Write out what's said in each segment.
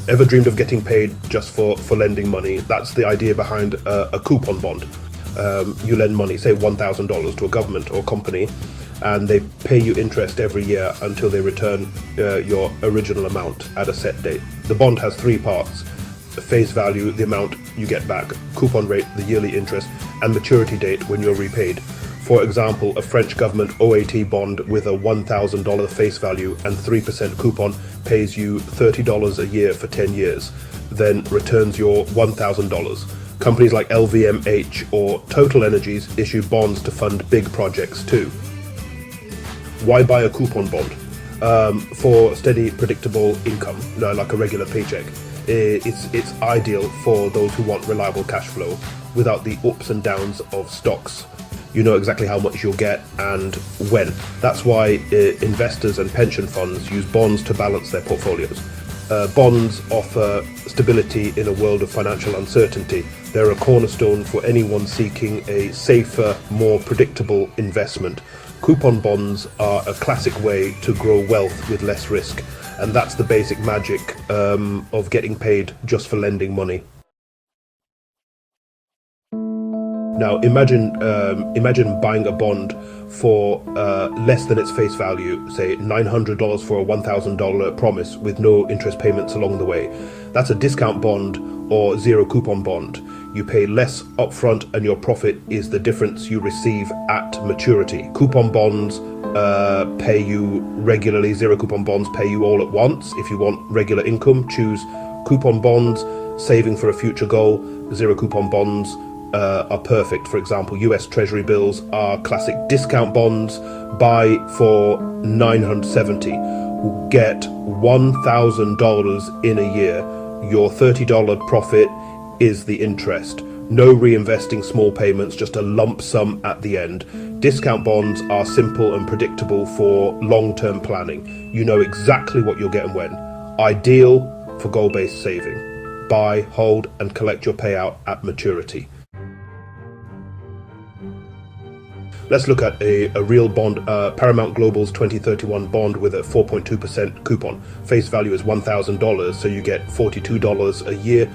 Ever dreamed of getting paid just for lending money? That's the idea behind a coupon bond. You lend money, say $1,000 to a government or company, and they pay you interest every year until they return your original amount at a set date. The bond has three parts: face value, the amount you get back; coupon rate, the yearly interest; and maturity date, when you're repaid. For example, a French government OAT bond with a $1,000 face value and 3% coupon pays you $30 a year for 10 years, then returns your $1,000. Companies like LVMH or Total Energies issue bonds to fund big projects too. Why buy a coupon bond? For steady, predictable income, like a regular paycheck. It's ideal for those who want reliable cash flow without the ups and downs of stocks. You know exactly how much you'll get and when. That's why investors and pension funds use bonds to balance their portfolios. Bonds offer stability in a world of financial uncertainty. They're a cornerstone for anyone seeking a safer, more predictable investment. Coupon bonds are a classic way to grow wealth with less risk, and that's the basic magic of getting paid just for lending money. Now imagine buying a bond for less than its face value, say $900 for a $1,000 promise with no interest payments along the way. That's a discount bond or zero coupon bond. You pay less upfront and your profit is the difference you receive at maturity. Coupon bonds pay you regularly. Zero coupon bonds pay you all at once. If you want regular income, choose coupon bonds. Saving for a future goal, zero coupon bonds are perfect. For example, US Treasury bills are classic discount bonds. Buy for $970, get $1,000 in a year. Your $30 profit is the interest. No reinvesting small payments, just a lump sum at the end. Discount bonds are simple and predictable for long-term planning. You know exactly what you'll get and when. Ideal for goal-based saving. Buy, hold, and collect your payout at maturity. Let's look at a real bond, Paramount Global's 2031 bond with a 4.2% coupon. Face value is $1,000, so you get $42 a year,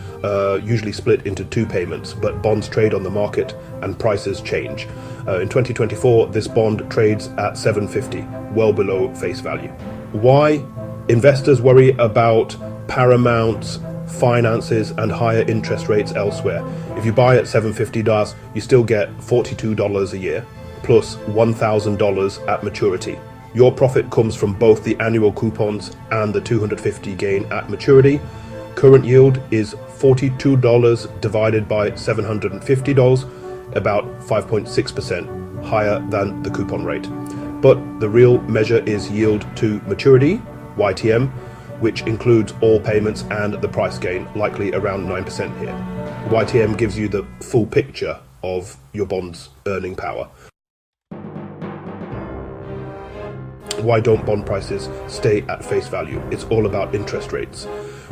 usually split into two payments, but bonds trade on the market and prices change. In 2024, this bond trades at $750, well below face value. Why? Investors worry about Paramount's finances and higher interest rates elsewhere. If you buy at $750, you still get $42 a year, plus $1,000 at maturity. Your profit comes from both the annual coupons and the $250 gain at maturity. Current yield is $42 divided by $750, about 5.6% higher than the coupon rate. But the real measure is yield to maturity, YTM, which includes all payments and the price gain, likely around 9% here. YTM gives you the full picture of your bond's earning power. Why don't bond prices stay at face value? It's all about interest rates.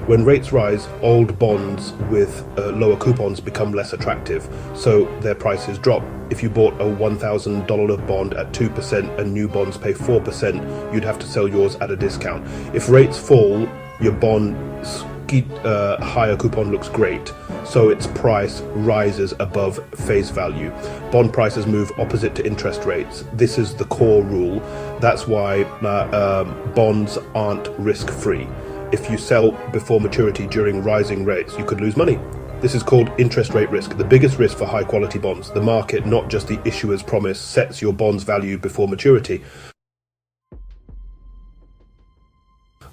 When rates rise, old bonds with lower coupons become less attractive, so their prices drop. If you bought a $1,000 bond at 2% and new bonds pay 4%, you'd have to sell yours at a discount. If rates fall, your bond's higher coupon looks great, so its price rises above face value. Bond prices move opposite to interest rates. This is the core rule. That's why bonds aren't risk-free. If you sell before maturity during rising rates, you could lose money. This is called interest rate risk, the biggest risk for high-quality bonds. The market, not just the issuer's promise, sets your bond's value before maturity.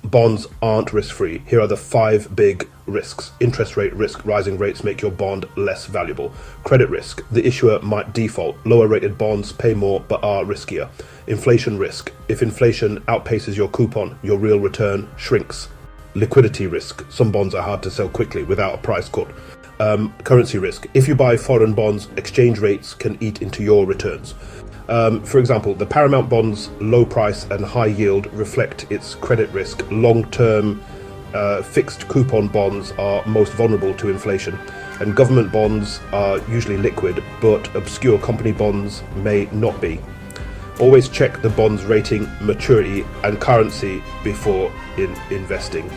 Bonds aren't risk-free. Here are the 5 big risks. Interest rate risk. Rising rates make your bond less valuable. Credit risk. The issuer might default. Lower rated bonds pay more but are riskier. Inflation risk. If inflation outpaces your coupon, your real return shrinks. Liquidity risk. Some bonds are hard to sell quickly without a price cut. Currency risk. If you buy foreign bonds, exchange rates can eat into your returns. For example, the Paramount bond's low price and high yield reflect its credit risk. Long-term fixed coupon bonds are most vulnerable to inflation, and government bonds are usually liquid, but obscure company bonds may not be. Always check the bond's rating, maturity and currency before investing.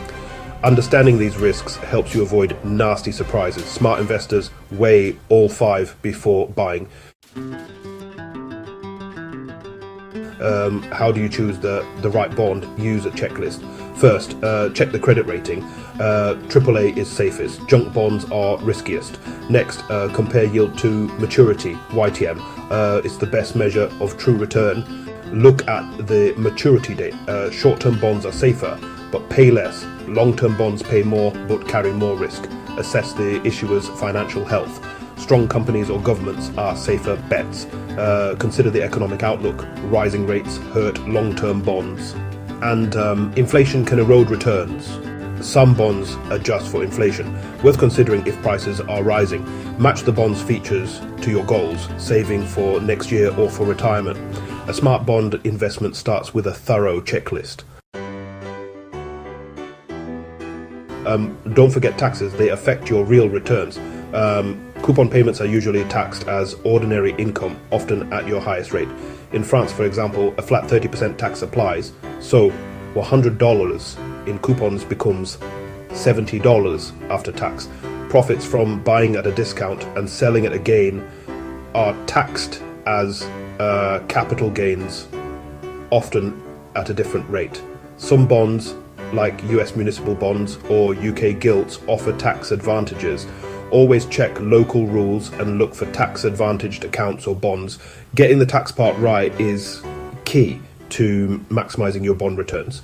Understanding these risks helps you avoid nasty surprises. Smart investors weigh all five before buying. How do you choose the right bond? Use a checklist. First, check the credit rating. AAA is safest. Junk bonds are riskiest. Next, compare yield to maturity, YTM. It's the best measure of true return. Look at the maturity date. Short-term bonds are safer, but pay less. Long-term bonds pay more, but carry more risk. Assess the issuer's financial health. Strong companies or governments are safer bets. Consider the economic outlook. Rising rates hurt long-term bonds. And inflation can erode returns. Some bonds adjust for inflation. Worth considering if prices are rising. Match the bond's features to your goals, saving for next year or for retirement. A smart bond investment starts with a thorough checklist. Don't forget taxes, they affect your real returns. Coupon payments are usually taxed as ordinary income, often at your highest rate. In France, for example, a flat 30% tax applies, so $100 in coupons becomes $70 after tax. Profits from buying at a discount and selling at a gain are taxed as capital gains, often at a different rate. Some bonds, like US municipal bonds or UK gilts, offer tax advantages. Always check local rules and look for tax advantaged accounts or bonds. Getting the tax part right is key to maximizing your bond returns.